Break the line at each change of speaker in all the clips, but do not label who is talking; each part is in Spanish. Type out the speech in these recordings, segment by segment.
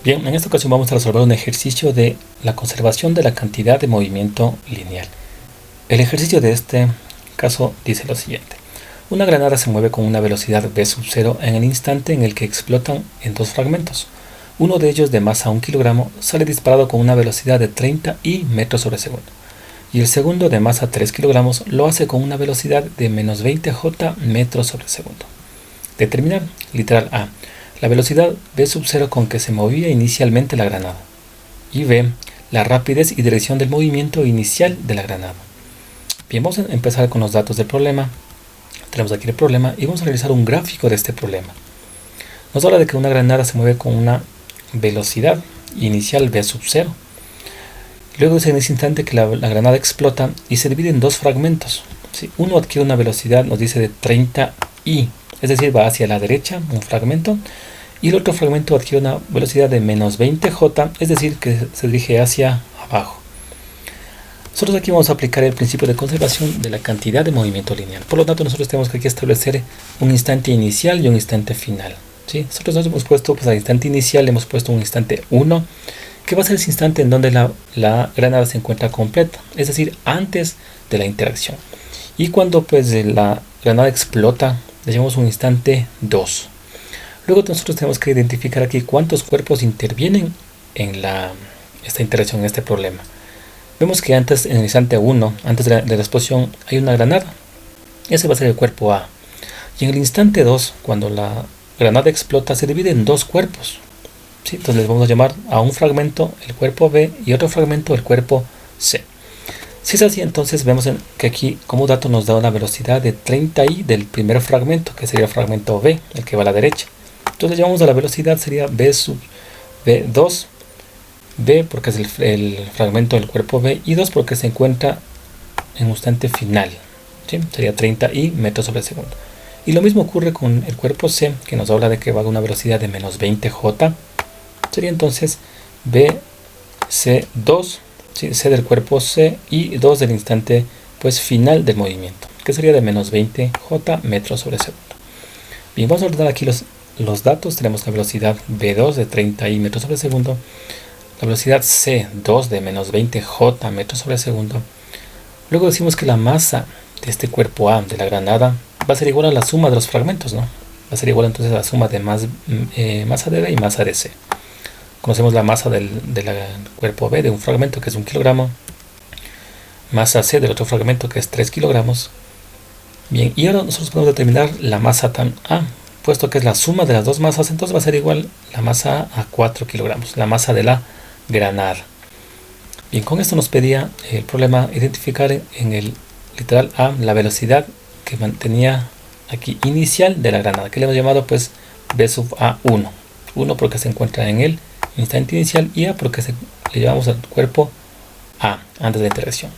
Bien, en esta ocasión vamos a resolver un ejercicio de la conservación de la cantidad de movimiento lineal. El ejercicio de este caso dice lo siguiente. Una granada se mueve con una velocidad v sub 0 en el instante en el que explotan en dos fragmentos. Uno de ellos, de masa 1 kilogramo, sale disparado con una velocidad de 30 i metros sobre segundo. Y el segundo, de masa 3 kilogramos, lo hace con una velocidad de menos 20 j metros sobre segundo. Determinar, literal A, la velocidad v sub 0 con que se movía inicialmente la granada, y b, la rapidez y dirección del movimiento inicial de la granada. Bien, vamos a empezar con los datos del problema. Tenemos aquí el problema y vamos a realizar un gráfico de este problema. Nos habla de que una granada se mueve con una velocidad inicial v sub 0. Luego es en ese instante que la granada explota y se divide en dos fragmentos. ¿Sí? Uno adquiere una velocidad, nos dice, de 30 i, es decir, va hacia la derecha, un fragmento, y el otro fragmento adquiere una velocidad de menos 20 j, es decir, que se dirige hacia abajo. Nosotros aquí vamos a aplicar el principio de conservación de la cantidad de movimiento lineal. Por lo tanto, nosotros tenemos que aquí establecer un instante inicial y un instante final. ¿Sí? Nosotros nos hemos puesto, pues al instante inicial, le hemos puesto un instante 1, que va a ser ese instante en donde la granada se encuentra completa, es decir, antes de la interacción. Y cuando pues la granada explota, le llamamos un instante 2. Luego nosotros tenemos que identificar aquí cuántos cuerpos intervienen en esta interacción, en este problema. Vemos que antes, en el instante 1, antes de la explosión, hay una granada. Ese va a ser el cuerpo A. Y en el instante 2, cuando la granada explota, se divide en dos cuerpos. ¿Sí? Entonces les vamos a llamar a un fragmento el cuerpo B y otro fragmento el cuerpo C. Si es así, entonces vemos que aquí como dato nos da una velocidad de 30i del primer fragmento, que sería el fragmento B, el que va a la derecha. Entonces le llamamos a la velocidad, sería v sub v2, b porque es el fragmento del cuerpo B, y 2 porque se encuentra en un instante final. ¿Sí? Sería 30i metros sobre segundo. Y lo mismo ocurre con el cuerpo C, que nos habla de que va a una velocidad de menos 20 j. Sería entonces bc2, ¿sí? C del cuerpo C, y 2 del instante pues final del movimiento, que sería de menos 20 j metros sobre segundo. Bien, vamos a ordenar aquí los datos. Tenemos la velocidad v2 de 30 i metros sobre segundo, la velocidad c2 de menos 20 j metros sobre segundo. Luego decimos que la masa de este cuerpo A, de la granada, va a ser igual a la suma de los fragmentos, ¿no? Va a ser igual entonces a la suma de masa de B y masa de C. Conocemos la masa del cuerpo B de un fragmento, que es 1 kilogramo, masa C del otro fragmento, que es 3 kilogramos. Bien, y ahora nosotros podemos determinar la masa tan A, puesto que es la suma de las dos masas, entonces va a ser igual la masa A a 4 kilogramos, la masa de la granada. Bien, con esto nos pedía el problema identificar en el literal A la velocidad que mantenía aquí inicial de la granada, que le hemos llamado pues V sub A1. 1 porque se encuentra en el instante inicial y A porque le llamamos al cuerpo A antes de la interacción.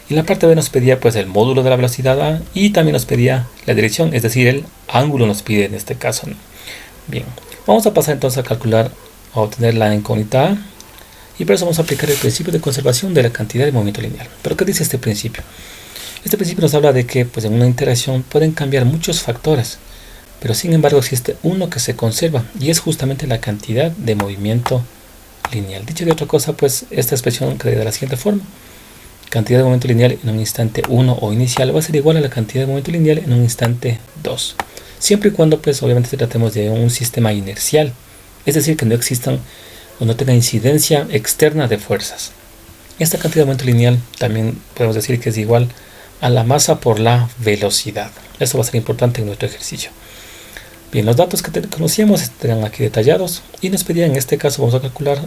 Y en la parte B nos pedía pues el módulo de la velocidad A y también nos pedía la dirección, es decir, el ángulo nos pide en este caso, ¿no? Bien, vamos a pasar entonces a calcular, a obtener la incógnita A, y por eso vamos a aplicar el principio de conservación de la cantidad de movimiento lineal. ¿Pero qué dice este principio? Este principio nos habla de que pues, en una interacción pueden cambiar muchos factores, pero sin embargo existe uno que se conserva y es justamente la cantidad de movimiento lineal. Dicho de otra cosa, pues esta expresión queda de la siguiente forma. Cantidad de movimiento lineal en un instante 1 o inicial va a ser igual a la cantidad de movimiento lineal en un instante 2. Siempre y cuando pues obviamente tratemos de un sistema inercial, es decir, que no existan o no tenga incidencia externa de fuerzas. Esta cantidad de momento lineal también podemos decir que es igual a la masa por la velocidad. Esto va a ser importante en nuestro ejercicio. Bien, los datos que conocíamos estarán aquí detallados y nos pedían, en este caso vamos a calcular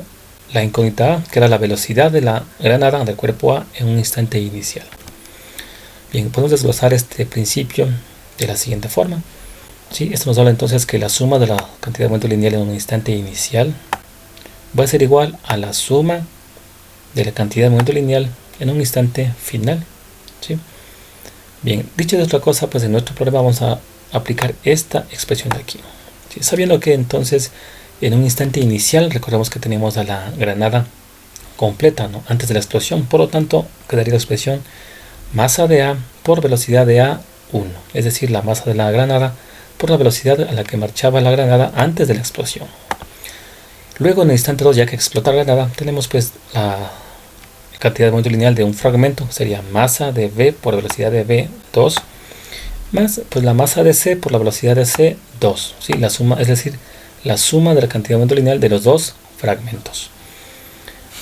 la incógnita A, que era la velocidad de la granada del cuerpo A en un instante inicial. Bien, podemos desglosar este principio de la siguiente forma. ¿Sí? Esto nos habla entonces que la suma de la cantidad de momento lineal en un instante inicial va a ser igual a la suma de la cantidad de momento lineal en un instante final. ¿Sí? Bien, dicho de otra cosa, pues en nuestro problema vamos a aplicar esta expresión de aquí. ¿Sí? Sabiendo que entonces en un instante inicial recordemos que tenemos a la granada completa, ¿no? Antes de la explosión, por lo tanto quedaría la expresión masa de A por velocidad de A1, es decir, la masa de la granada por la velocidad a la que marchaba la granada antes de la explosión. Luego en el instante 2, ya que explota la granada, tenemos pues la cantidad de movimiento lineal de un fragmento, sería masa de v por velocidad de v2, más pues la masa de c por la velocidad de c2, ¿sí? La suma, es decir, la suma de la cantidad de movimiento lineal de los dos fragmentos.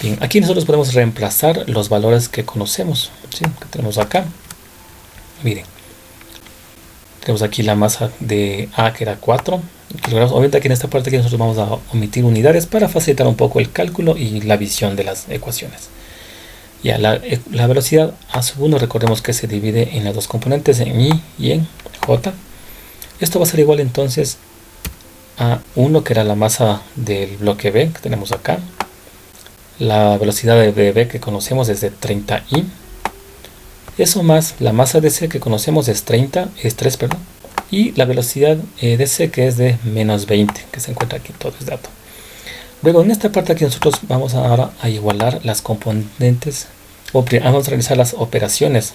Bien, aquí nosotros podemos reemplazar los valores que conocemos, ¿sí? Que tenemos acá. Miren, tenemos aquí la masa de A, que era 4 kilogramos. Obviamente aquí en esta parte aquí nosotros vamos a omitir unidades para facilitar un poco el cálculo y la visión de las ecuaciones. Ya, la velocidad A1, recordemos que se divide en las dos componentes, en I y en J. Esto va a ser igual entonces a 1, que era la masa del bloque B que tenemos acá. La velocidad de B que conocemos es de 30I. Eso más la masa de C que conocemos es 3, perdón. Y la velocidad de C, que es de menos 20, que se encuentra aquí todo el dato. Luego en esta parte aquí nosotros vamos ahora a igualar las componentes, o vamos a realizar las operaciones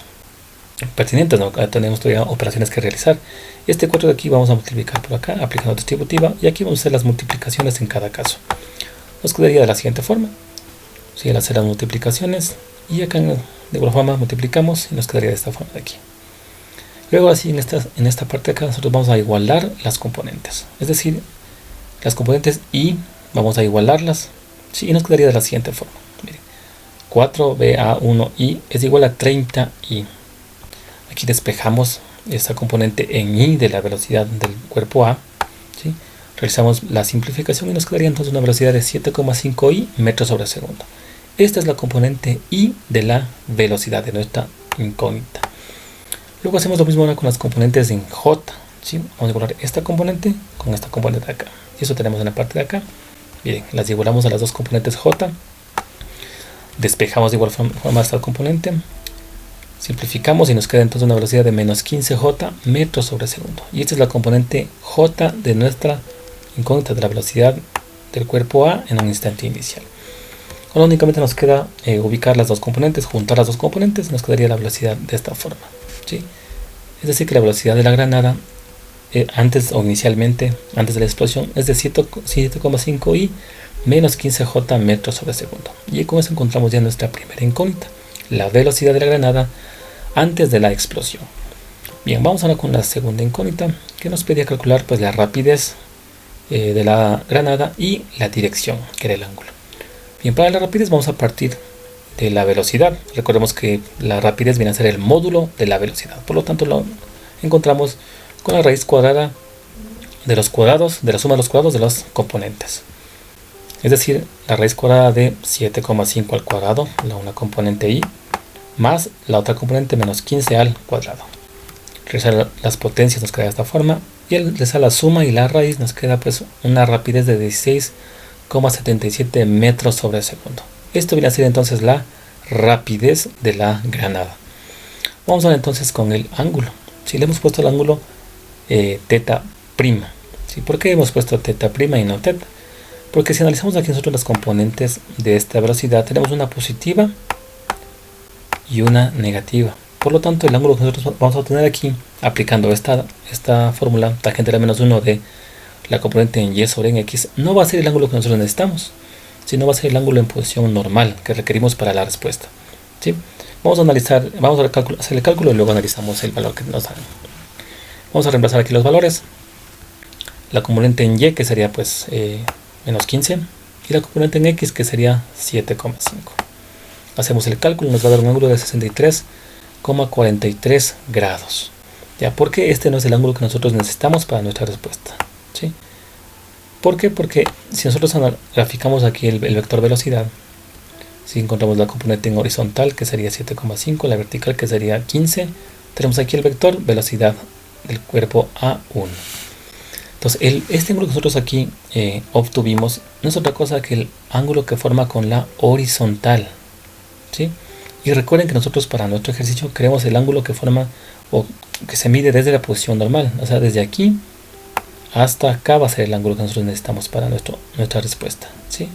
pertinentes, ¿no? Tenemos todavía operaciones que realizar. Este 4 de aquí vamos a multiplicar por acá, aplicando distributiva, y aquí vamos a hacer las multiplicaciones en cada caso. Nos quedaría de la siguiente forma. Si al hacer las multiplicaciones, y acá de igual forma multiplicamos, y nos quedaría de esta forma de aquí. Luego así en esta parte de acá nosotros vamos a igualar las componentes, es decir, las componentes y vamos a igualarlas, ¿sí? Y nos quedaría de la siguiente forma. Miren, 4BA1I es igual a 30I. Aquí despejamos esta componente en I de la velocidad del cuerpo A, ¿sí? Realizamos la simplificación y nos quedaría entonces una velocidad de 7,5I metros sobre segundo. Esta es la componente I de la velocidad de nuestra incógnita. Luego hacemos lo mismo ahora con las componentes en J, ¿sí? Vamos a igualar esta componente con esta componente de acá. Y eso tenemos en la parte de acá. Bien, las igualamos a las dos componentes J. Despejamos de igual forma esta componente. Simplificamos y nos queda entonces una velocidad de menos 15J metros sobre segundo. Y esta es la componente J de nuestra incógnita de la velocidad del cuerpo A en un instante inicial. Ahora únicamente nos queda ubicar las dos componentes, juntar las dos componentes, nos quedaría la velocidad de esta forma, ¿sí? Es decir, que la velocidad de la granada antes o inicialmente, antes de la explosión, es de 7,5I menos 15J metros sobre segundo. Y con eso encontramos ya nuestra primera incógnita, la velocidad de la granada antes de la explosión. Bien, vamos ahora con la segunda incógnita, que nos pedía calcular pues la rapidez de la granada y la dirección, que era el ángulo. Bien, para la rapidez vamos a partir de la velocidad. Recordemos que la rapidez viene a ser el módulo de la velocidad. Por lo tanto, lo encontramos con la raíz cuadrada de los cuadrados, de la suma de los cuadrados de los componentes. Es decir, la raíz cuadrada de 7,5 al cuadrado, una componente I, más la otra componente menos 15 al cuadrado. Realizar las potencias nos queda de esta forma. Y al realizar la suma y la raíz nos queda pues una rapidez de 16,77 metros sobre segundo. Esto viene a ser entonces la rapidez de la granada. Vamos a ver entonces con el ángulo. Si le hemos puesto el ángulo teta prima. ¿Sí? ¿Por qué hemos puesto teta prima y no teta? Porque si analizamos aquí nosotros las componentes de esta velocidad, tenemos una positiva y una negativa. Por lo tanto, el ángulo que nosotros vamos a obtener aquí, aplicando esta fórmula tangente a la menos 1 de la componente en y sobre en x, no va a ser el ángulo que nosotros necesitamos, sino va a ser el ángulo en posición normal que requerimos para la respuesta, ¿sí? Vamos a analizar, vamos a hacer el cálculo y luego analizamos el valor que nos dan. Vamos a reemplazar aquí los valores. La componente en y, que sería pues menos 15, y la componente en x, que sería 7,5. Hacemos el cálculo y nos va a dar un ángulo de 63,43 grados. ¿Ya? Porque este no es el ángulo que nosotros necesitamos para nuestra respuesta, ¿sí? ¿Por qué? Porque si nosotros graficamos aquí el vector velocidad, si encontramos la componente en horizontal, que sería 7,5, la vertical, que sería 15, tenemos aquí el vector velocidad del cuerpo A1. Entonces, este ángulo que nosotros aquí obtuvimos no es otra cosa que el ángulo que forma con la horizontal, ¿sí? Y recuerden que nosotros para nuestro ejercicio queremos el ángulo que forma o que se mide desde la posición normal, o sea, desde aquí hasta acá va a ser el ángulo que nosotros necesitamos para nuestra respuesta, ¿sí?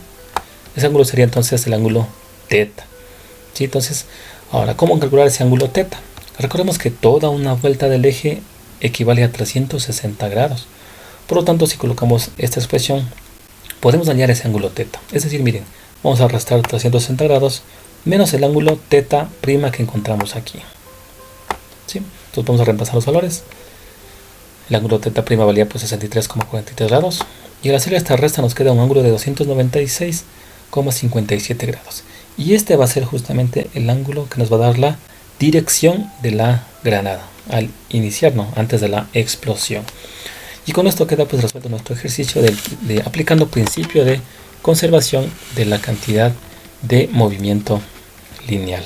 Ese ángulo sería entonces el ángulo teta, ¿sí? Entonces, ahora, ¿cómo calcular ese ángulo teta? Recordemos que toda una vuelta del eje equivale a 360 grados. Por lo tanto, si colocamos esta expresión, podemos hallar ese ángulo θ. Es decir, miren, vamos a restar 360 grados menos el ángulo θ' que encontramos aquí. ¿Sí? Entonces vamos a reemplazar los valores. El ángulo θ' valía pues 63,43 grados. Y al hacer esta resta nos queda un ángulo de 296,57 grados. Y este va a ser justamente el ángulo que nos va a dar la dirección de la granada al iniciar, ¿no? Antes de la explosión. Y con esto queda pues resuelto nuestro ejercicio de aplicando principio de conservación de la cantidad de movimiento lineal.